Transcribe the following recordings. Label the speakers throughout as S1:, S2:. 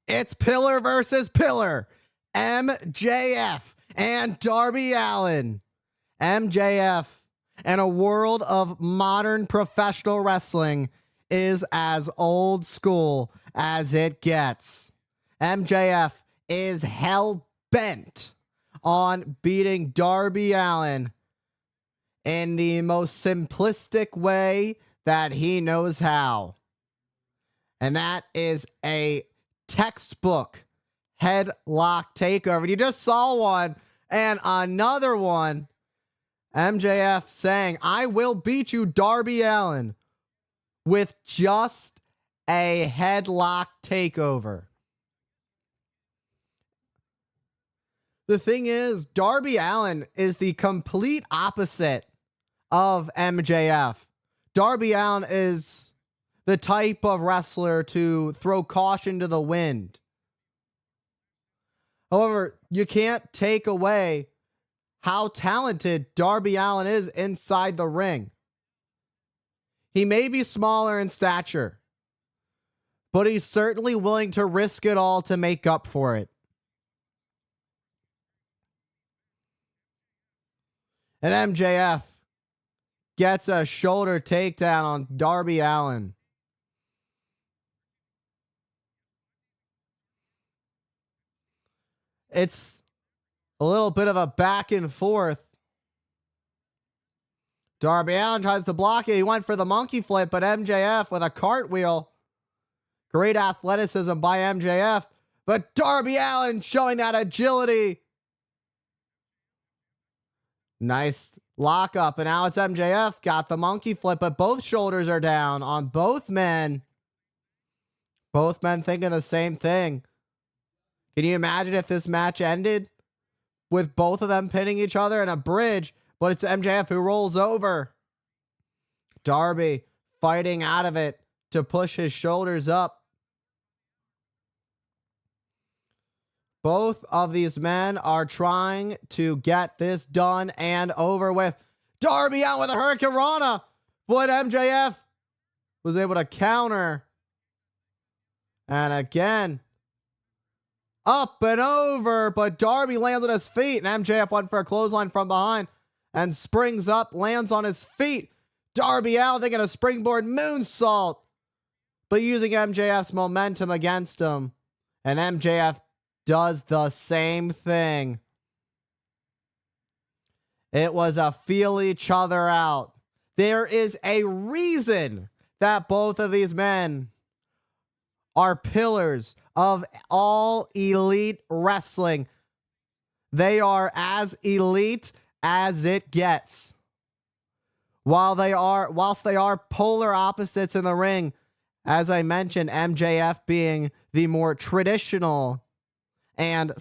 S1: It's pillar versus pillar. MJF and Darby Allin. MJF, in a world of modern professional wrestling, is as old school as it gets. MJF is hell-bent on beating Darby Allin in the most simplistic way that he knows how. And that is a textbook headlock takeover. You just saw one and another one. MJF saying, I will beat you, Darby Allin, with just a headlock takeover. The thing is, Darby Allin is the complete opposite of MJF. Darby Allin is the type of wrestler to throw caution to the wind. However, you can't take away how talented Darby Allin is inside the ring. He may be smaller in stature, but he's certainly willing to risk it all to make up for it. And MJF gets a shoulder takedown on Darby Allin. It's a little bit of a back and forth. Darby Allin tries to block it. He went for the monkey flip, but MJF with a cartwheel. Great athleticism by MJF, but Darby Allin showing that agility. Nice lockup, and now it's MJF. Got the monkey flip, but both shoulders are down on both men. Both men thinking the same thing. Can you imagine if this match ended with both of them pinning each other in a bridge, but it's MJF who rolls over? Darby fighting out of it to push his shoulders up. Both of these men are trying to get this done and over with. Darby out with a Hurricane Rana, but MJF was able to counter. And again, up and over, but Darby lands on his feet, and MJF went for a clothesline from behind and springs up, lands on his feet. Darby Allin thinking a springboard moonsault, but using MJF's momentum against him. And MJF does the same thing. It was a feel each other out. There is a reason that both of these men are pillars of all elite wrestling. They are as elite as it gets. Whilst they are polar opposites in the ring, as I mentioned, MJF being the more traditional and,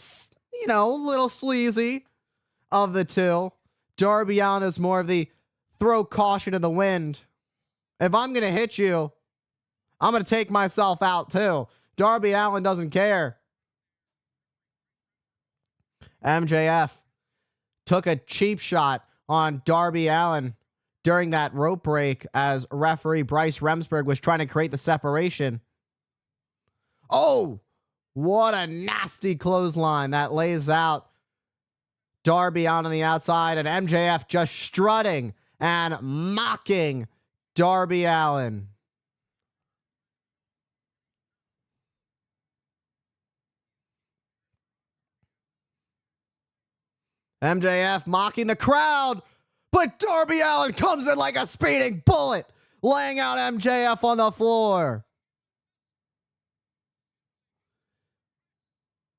S1: a little sleazy of the two, Darby Allin is more of the throw caution to the wind. If I'm going to hit you, I'm going to take myself out too. Darby Allin doesn't care. MJF took a cheap shot on Darby Allin during that rope break as referee Bryce Remsburg was trying to create the separation. Oh, what a nasty clothesline that lays out Darby Allin on the outside, and MJF just strutting and mocking Darby Allin. MJF mocking the crowd, but Darby Allin comes in like a speeding bullet, laying out MJF on the floor.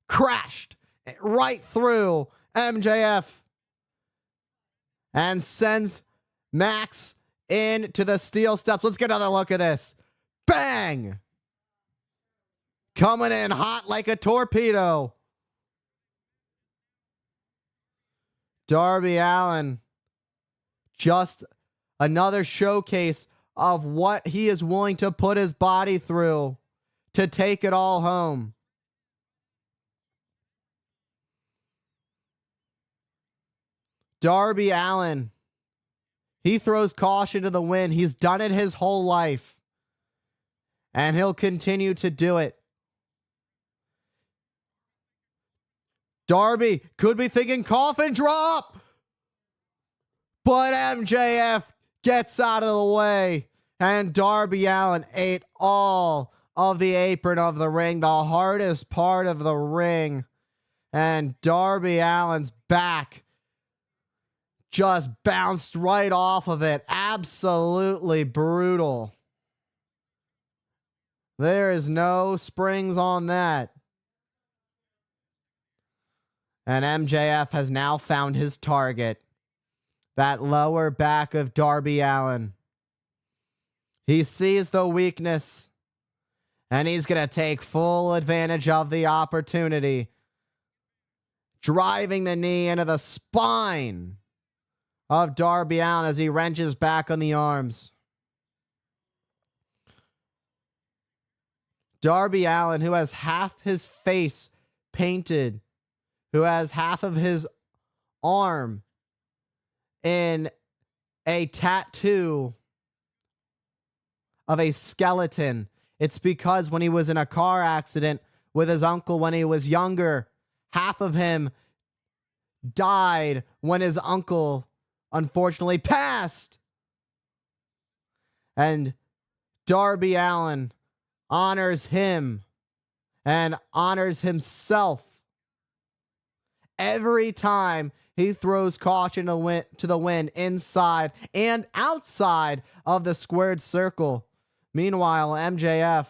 S1: Crashed right through MJF and sends Max into the steel steps. Let's get another look at this. Bang! Coming in hot like a torpedo. Darby Allin, just another showcase of what he is willing to put his body through to take it all home. Darby Allin, he throws caution to the wind. He's done it his whole life, and he'll continue to do it. Darby could be thinking coffin drop, but MJF gets out of the way, and Darby Allin ate all of the apron of the ring, the hardest part of the ring, and Darby Allin's back just bounced right off of it. Absolutely brutal. There is no springs on that. And MJF has now found his target. That lower back of Darby Allin. He sees the weakness, and he's going to take full advantage of the opportunity. Driving the knee into the spine of Darby Allin as he wrenches back on the arms. Darby Allin, who has half his face painted, who has half of his arm in a tattoo of a skeleton. It's because when he was in a car accident with his uncle when he was younger, half of him died when his uncle unfortunately passed. And Darby Allin honors him and honors himself every time he throws caution to the wind inside and outside of the squared circle. Meanwhile, MJF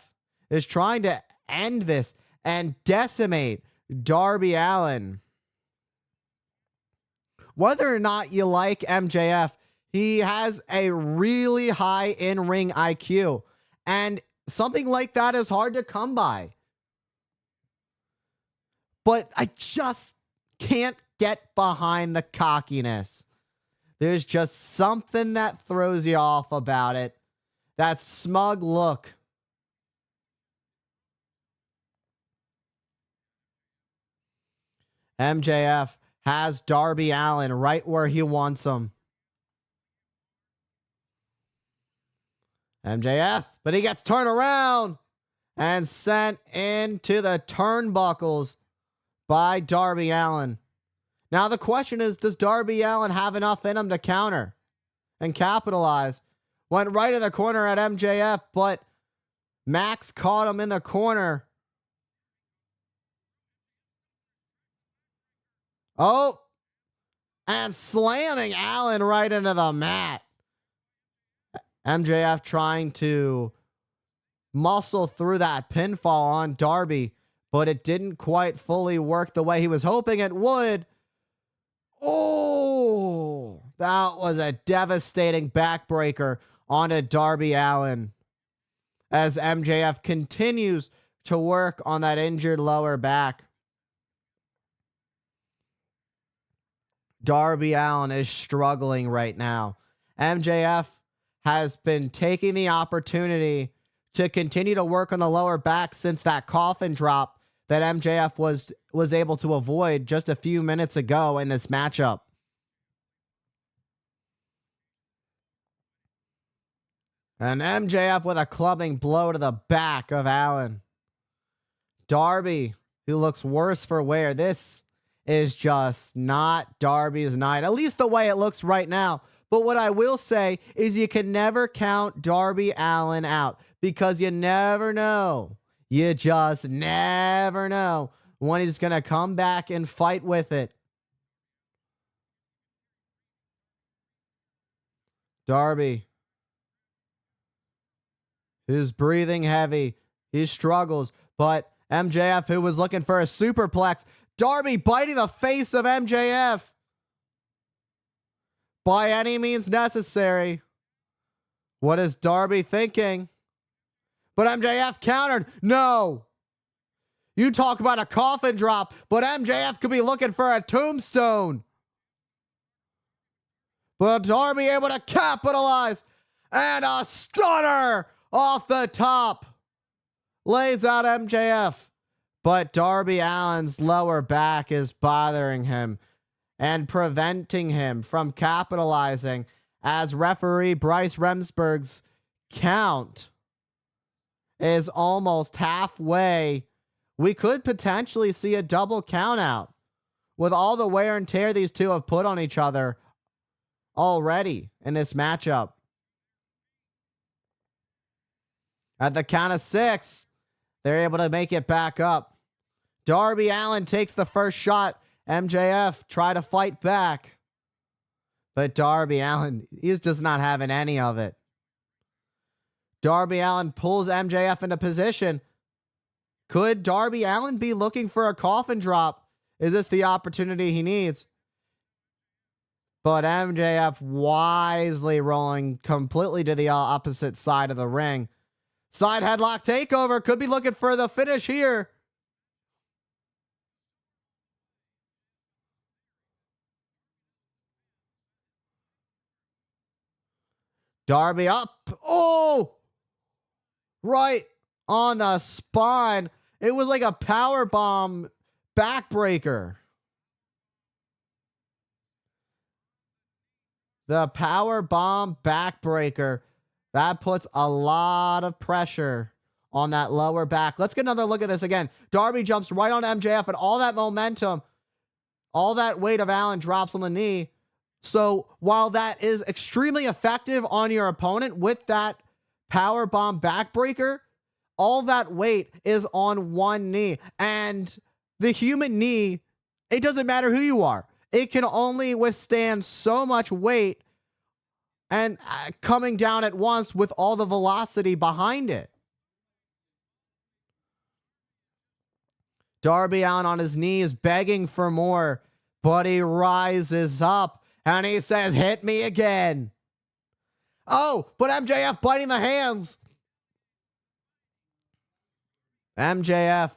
S1: is trying to end this and decimate Darby Allin. Whether or not you like MJF, he has a really high in-ring IQ, and something like that is hard to come by. But I just can't get behind the cockiness. There's just something that throws you off about it. That smug look. MJF has Darby Allin right where he wants him. MJF, but he gets turned around and sent into the turnbuckles by Darby Allin. Now the question is, does Darby Allin have enough in him to counter and capitalize? Went right in the corner at MJF, but Max caught him in the corner. Oh, and slamming Allin right into the mat. MJF trying to muscle through that pinfall on Darby, but it didn't quite fully work the way he was hoping it would. Oh, that was a devastating backbreaker onto Darby Allin as MJF continues to work on that injured lower back. Darby Allin is struggling right now. MJF has been taking the opportunity to continue to work on the lower back since that coffin drop that MJF was able to avoid just a few minutes ago in this matchup. And MJF with a clubbing blow to the back of Allin. Darby, who looks worse for wear. This is just not Darby's night, at least the way it looks right now. But what I will say is you can never count Darby Allin out because you never know. You just never know when he's going to come back and fight with it. Darby, who's breathing heavy. He struggles, but MJF, who was looking for a superplex, Darby biting the face of MJF. By any means necessary. What is Darby thinking? But MJF countered. No. You talk about a coffin drop, but MJF could be looking for a tombstone. But Darby able to capitalize. And a stunner off the top. Lays out MJF. But Darby Allin's lower back is bothering him and preventing him from capitalizing as referee Bryce Remsburg's count is almost halfway. We could potentially see a double count out. with all the wear and tear these two have put on each other already in this matchup. At the count of 6, they're able to make it back up. Darby Allin takes the first shot. MJF try to fight back. But Darby Allin, he's just not having any of it. Darby Allin pulls MJF into position. Could Darby Allin be looking for a coffin drop? Is this the opportunity he needs? But MJF wisely rolling completely to the opposite side of the ring. Side headlock takeover. Could be looking for the finish here. Darby up. Oh! Right on the spine. It was like a power bomb backbreaker. The power bomb backbreaker. That puts a lot of pressure on that lower back. Let's get another look at this again. Darby jumps right on MJF, and all that momentum, all that weight of Allin drops on the knee. So while that is extremely effective on your opponent with that power bomb backbreaker, all that weight is on one knee. And the human knee, it doesn't matter who you are. It can only withstand so much weight and coming down at once with all the velocity behind it. Darby Allin on his knees begging for more, but he rises up and he says, hit me again. Oh, but MJF biting the hands. MJF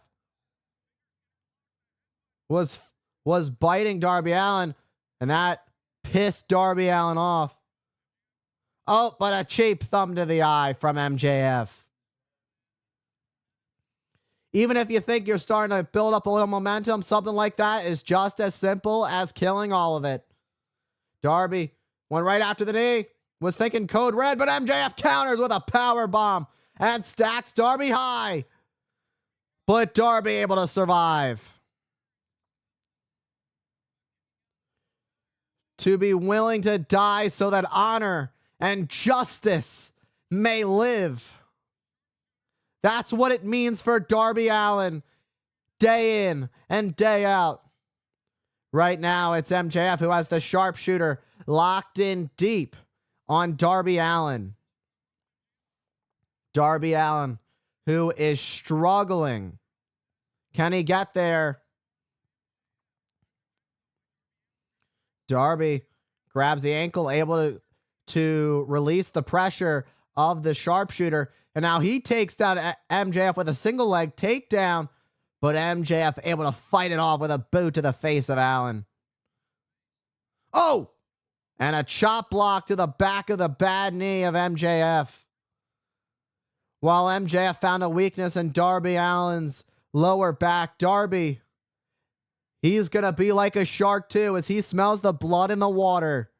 S1: was biting Darby Allin, and that pissed Darby Allin off. Oh, but a cheap thumb to the eye from MJF. Even if you think you're starting to build up a little momentum, something like that is just as simple as killing all of it. Darby went right after the knee, was thinking code red, but MJF counters with a power bomb and stacks Darby high. But Darby able to survive. To be willing to die so that honor and justice may live. That's what it means for Darby Allin, day in and day out. Right now, it's MJF who has the sharpshooter locked in deep on Darby Allin. Darby Allin, who is struggling. Can he get there? Darby grabs the ankle, able to release the pressure of the sharpshooter. And now he takes down MJF with a single leg takedown, but MJF able to fight it off with a boot to the face of Allin. Oh! And a chop block to the back of the bad knee of MJF. While MJF found a weakness in Darby Allin's lower back, Darby, he's going to be like a shark too as he smells the blood in the water.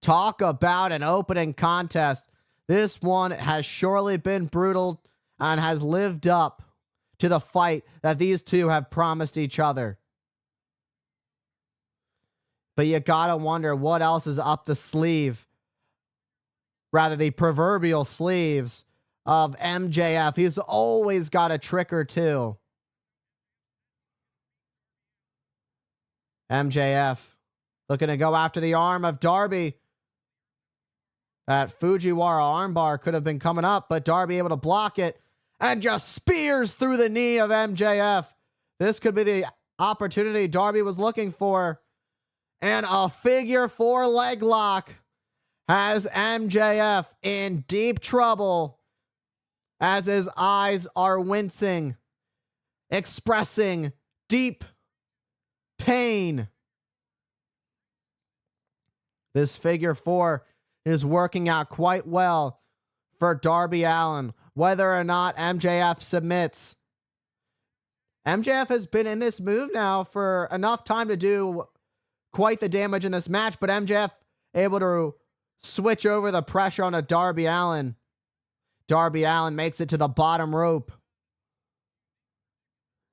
S1: Talk about an opening contest. This one has surely been brutal and has lived up to the fight that these two have promised each other. But you gotta wonder what else is up the sleeve. Rather, the proverbial sleeves of MJF. He's always got a trick or two. MJF looking to go after the arm of Darby. That Fujiwara armbar could have been coming up, but Darby able to block it and just spears through the knee of MJF. This could be the opportunity Darby was looking for. And a figure 4 leg lock has MJF in deep trouble as his eyes are wincing, expressing deep pain. This figure 4 is working out quite well for Darby Allin, whether or not MJF submits. MJF has been in this move now for enough time to do quite the damage in this match, but MJF able to switch over the pressure on a Darby Allin. Darby Allin makes it to the bottom rope.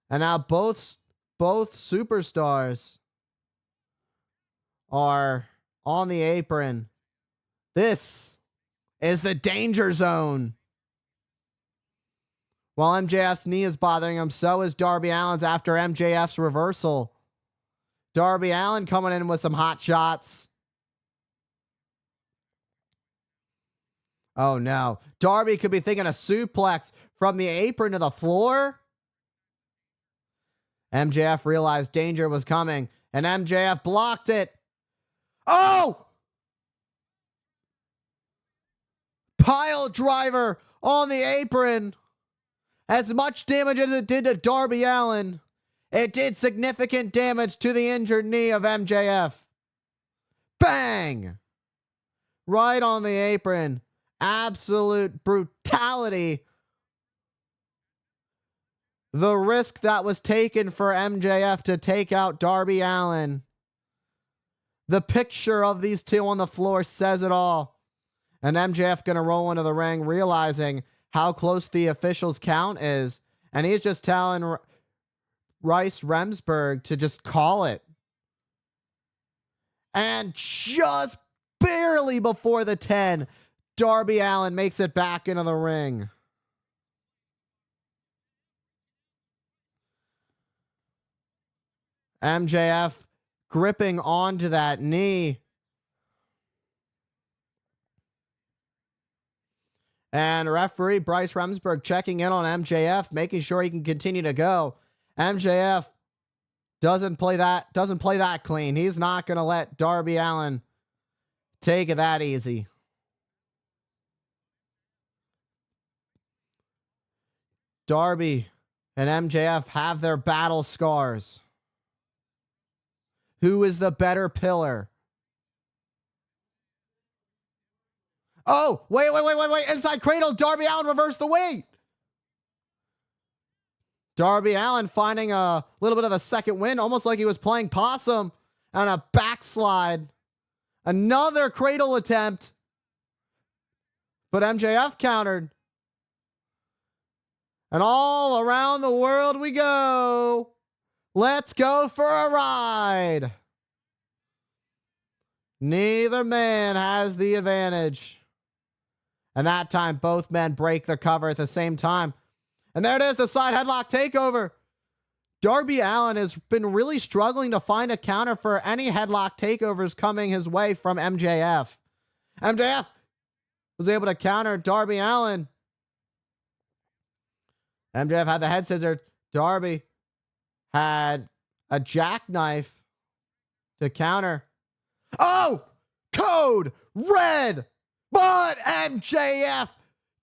S1: And now both both superstars are on the apron. This is the danger zone. While MJF's knee is bothering him, so is Darby Allin's after MJF's reversal. Darby Allin coming in with some hot shots. Oh no. Darby could be thinking a suplex from the apron to the floor. MJF realized danger was coming, and MJF blocked it. Oh! Pile driver on the apron. As much damage as it did to Darby Allin, it did significant damage to the injured knee of MJF. Bang! Right on the apron. Absolute brutality. The risk that was taken for MJF to take out Darby Allin. The picture of these two on the floor says it all. And MJF going to roll into the ring, realizing how close the official's count is. And he's just telling Rice Remsburg to just call it. And just barely before the 10, Darby Allin makes it back into the ring. MJF gripping onto that knee. And referee Bryce Remsburg checking in on MJF, making sure he can continue to go. MJF doesn't play that clean. He's not going to let Darby Allin take it that easy. Darby and MJF have their battle scars. Who is the better pillar? Oh, wait. Inside cradle, Darby Allin reversed the weight. Darby Allin finding a little bit of a second win, almost like he was playing possum, and a backslide. Another cradle attempt. But MJF countered. And all around the world we go. Let's go for a ride. Neither man has the advantage. And that time, both men break the cover at the same time. And there it is, the side headlock takeover. Darby Allin has been really struggling to find a counter for any headlock takeovers coming his way from MJF. MJF was able to counter Darby Allin. MJF had the head scissor. Darby had a jackknife to counter. Oh! Code red! But MJF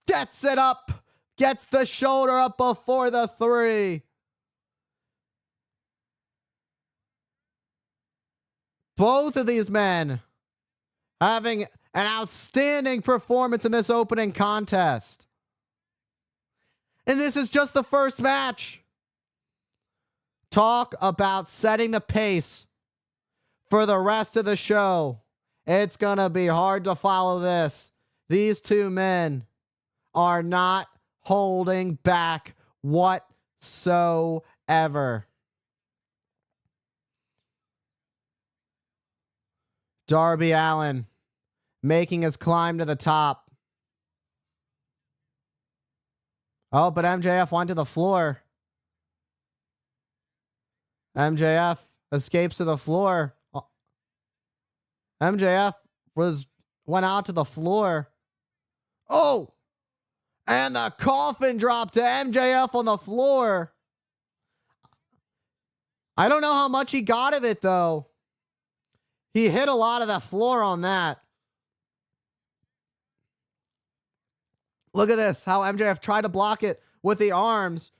S1: gets it up. Gets the shoulder up before the 3. Both of these men having an outstanding performance in this opening contest. And this is just the first match. Talk about setting the pace for the rest of the show. It's going to be hard to follow this. These two men are not holding back whatsoever. Darby Allin making his climb to the top. Oh, but MJF went to the floor. MJF escapes to the floor. MJF went out to the floor. Oh! And the coffin drop to MJF on the floor. I don't know how much he got of it, though. He hit a lot of the floor on that. Look at this, how MJF tried to block it with the arms.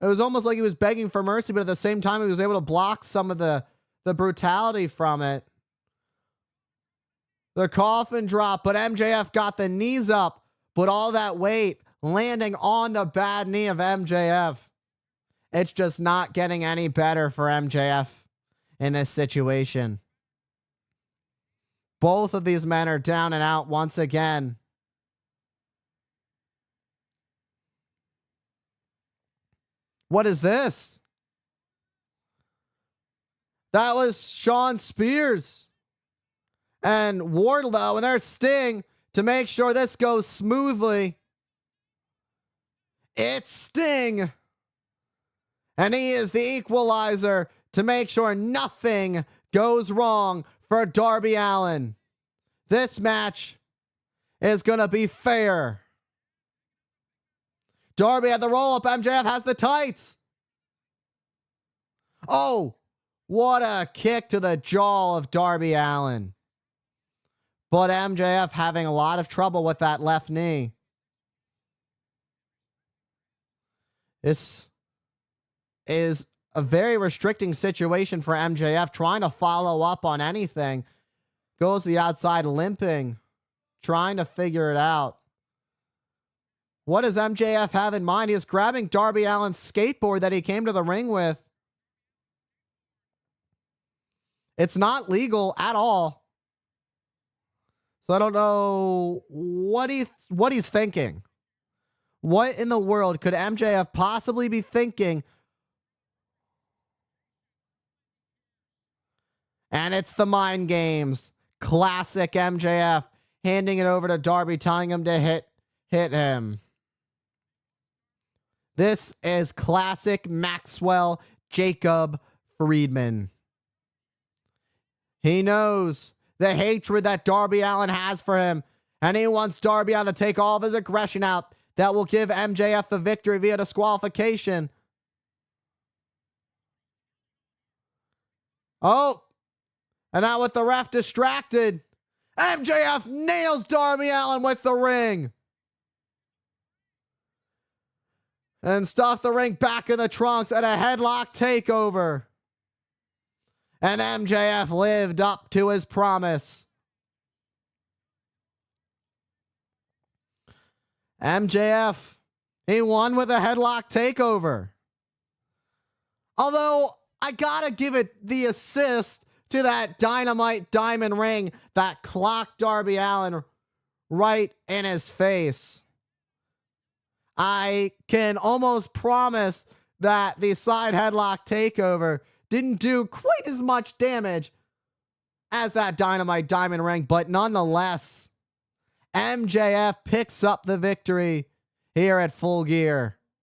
S1: It was almost like he was begging for mercy, but at the same time, he was able to block some of the brutality from it. The coffin drop, but MJF got the knees up, but all that weight landing on the bad knee of MJF. It's just not getting any better for MJF in this situation. Both of these men are down and out once again. What is this? That was Shawn Spears and Wardlow, and there's Sting to make sure this goes smoothly. It's Sting, and he is the equalizer to make sure nothing goes wrong for Darby Allin. This match is going to be fair. Darby had the roll-up. MJF has the tights. Oh, what a kick to the jaw of Darby Allin. But MJF having a lot of trouble with that left knee. This is a very restricting situation for MJF, trying to follow up on anything. Goes to the outside limping, trying to figure it out. What does MJF have in mind? He is grabbing Darby Allin's skateboard that he came to the ring with. It's not legal at all. So I don't know what he's thinking. What in the world could MJF possibly be thinking? And it's the mind games. Classic MJF, handing it over to Darby, telling him to hit him. This is classic Maxwell Jacob Friedman. He knows the hatred that Darby Allin has for him, and he wants Darby Allin to take all of his aggression out. That will give MJF the victory via disqualification. Oh, and now with the ref distracted, MJF nails Darby Allin with the ring. And stuff the ring back in the trunks and a headlock takeover. And MJF lived up to his promise. MJF, he won with a headlock takeover. Although, I gotta give it the assist to that dynamite diamond ring that clocked Darby Allin right in his face. I can almost promise that the side headlock takeover didn't do quite as much damage as that dynamite diamond ring, but nonetheless, MJF picks up the victory here at Full Gear.